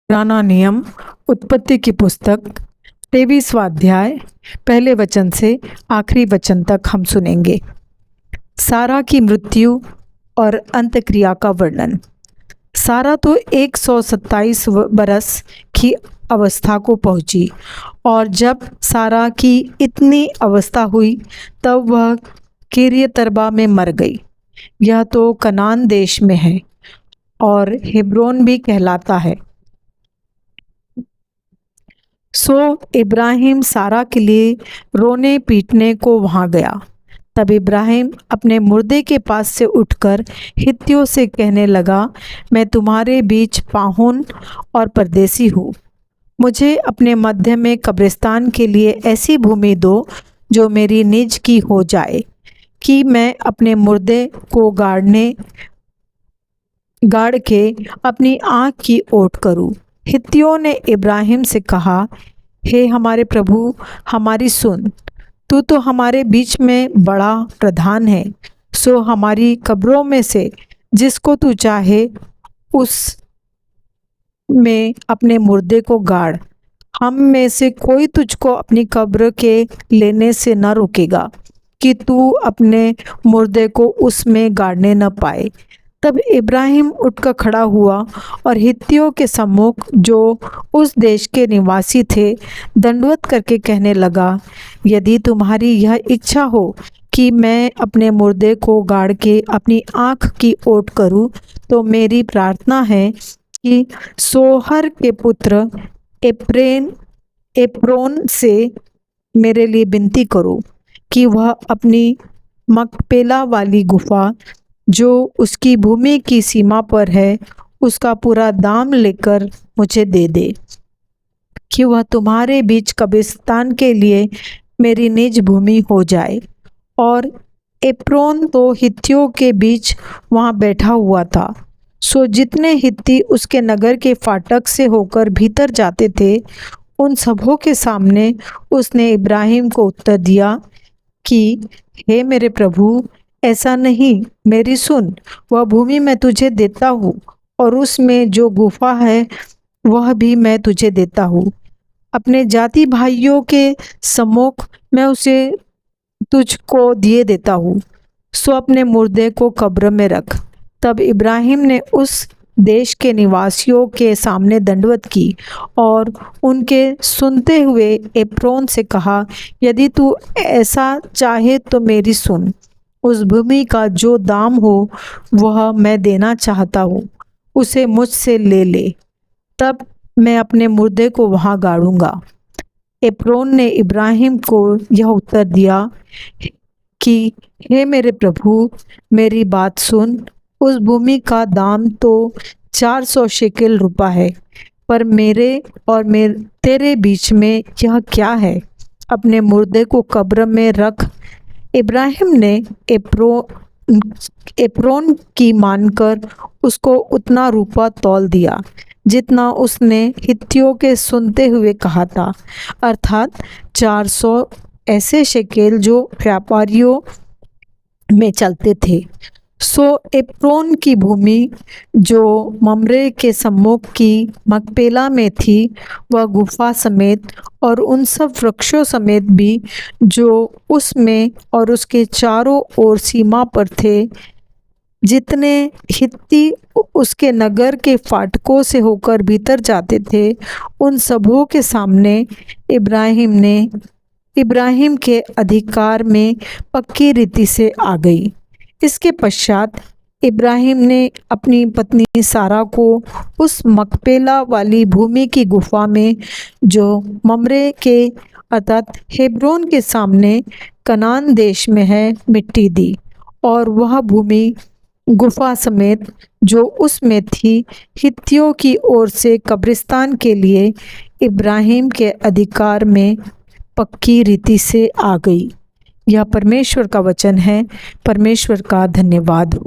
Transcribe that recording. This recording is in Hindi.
पुराना नियम उत्पत्ति की पुस्तक 23वां अध्याय पहले वचन से आखिरी वचन तक हम सुनेंगे। सारा की मृत्यु और अंत्यक्रिया का वर्णन। सारा तो 127 बरस की अवस्था को पहुंची और जब सारा की इतनी अवस्था हुई तब वह किर्यतर्बा में मर गई। यह तो कनान देश में है और हेब्रोन भी कहलाता है। सो इब्राहिम सारा के लिए रोने पीटने को वहाँ गया। तब इब्राहिम अपने मुर्दे के पास से उठकर हित्तियों से कहने लगा, मैं तुम्हारे बीच पाहुन और परदेसी हूँ। मुझे अपने मध्य में कब्रिस्तान के लिए ऐसी भूमि दो जो मेरी निज की हो जाए, कि मैं अपने मुर्दे को गाड़ के अपनी आँख की ओट करूँ। हित्तियों ने इब्राहिम से कहा, हे हमारे प्रभु, हमारी सुन, तू तो हमारे बीच में बड़ा प्रधान है। सो हमारी कब्रों में से जिसको तू चाहे उस में अपने मुर्दे को गाड़। हम में से कोई तुझको अपनी कब्र के लेने से न रोकेगा कि तू अपने मुर्दे को उसमें गाड़ने न पाए। तब इब्राहिम उठकर खड़ा हुआ और हित्तियों के सम्मुख, जो उस देश के निवासी थे, दंडवत करके कहने लगा, यदि तुम्हारी यह इच्छा हो कि मैं अपने मुर्दे को गाड़ के अपनी आँख की ओट करूं, तो मेरी प्रार्थना है कि सोहर के पुत्र एप्रोन से मेरे लिए विनती करो कि वह अपनी मकपेला वाली गुफा, जो उसकी भूमि की सीमा पर है, उसका पूरा दाम लेकर मुझे दे दे, कि वह तुम्हारे बीच कब्रिस्तान के लिए मेरी निज भूमि हो जाए। और एप्रोन तो हित्तियों के बीच वहाँ बैठा हुआ था। सो जितने हित्ती उसके नगर के फाटक से होकर भीतर जाते थे, उन सबों के सामने उसने इब्राहिम को उत्तर दिया कि हे मेरे प्रभु, ऐसा नहीं, मेरी सुन, वह भूमि मैं तुझे देता हूँ और उसमें जो गुफा है वह भी मैं तुझे देता हूँ। अपने जाति भाइयों के सम्मुख मैं उसे तुझको दिए देता हूँ। सो अपने मुर्दे को कब्र में रख। तब इब्राहिम ने उस देश के निवासियों के सामने दंडवत की और उनके सुनते हुए एप्रोन से कहा, यदि तू ऐसा चाहे तो मेरी सुन, उस भूमि का जो दाम हो वह मैं देना चाहता हूँ, उसे मुझसे ले ले, तब मैं अपने मुर्दे को वहाँ गाड़ूंगा। एप्रोन ने इब्राहिम को यह उत्तर दिया कि हे मेरे प्रभु, मेरी बात सुन, उस भूमि का दाम तो 400 शेकेल रुपया है, पर मेरे और तेरे बीच में यह क्या है? अपने मुर्दे को कब्र में रख। इब्राहिम ने एप्रोन की मानकर उसको उतना रुपया तौल दिया जितना उसने हित्तियों के सुनते हुए कहा था, अर्थात 400 ऐसे शेकेल जो व्यापारियों में चलते थे। सो एप्रोन की भूमि, जो ममरे के सम्मुख की मकपेला में थी, वह गुफा समेत और उन सब वृक्षों समेत भी जो उसमें और उसके चारों ओर सीमा पर थे, जितने हित्ती उसके नगर के फाटकों से होकर भीतर जाते थे, उन सबों के सामने इब्राहिम के अधिकार में पक्की रीति से आ गई। इसके पश्चात इब्राहिम ने अपनी पत्नी सारा को उस मकपेला वाली भूमि की गुफा में, जो ममरे के अर्थात हेब्रोन के सामने कनान देश में है, मिट्टी दी, और वह भूमि गुफा समेत जो उसमें थी, हित्तियों की ओर से कब्रिस्तान के लिए इब्राहिम के अधिकार में पक्की रीति से आ गई। यह परमेश्वर का वचन है। परमेश्वर का धन्यवाद हो।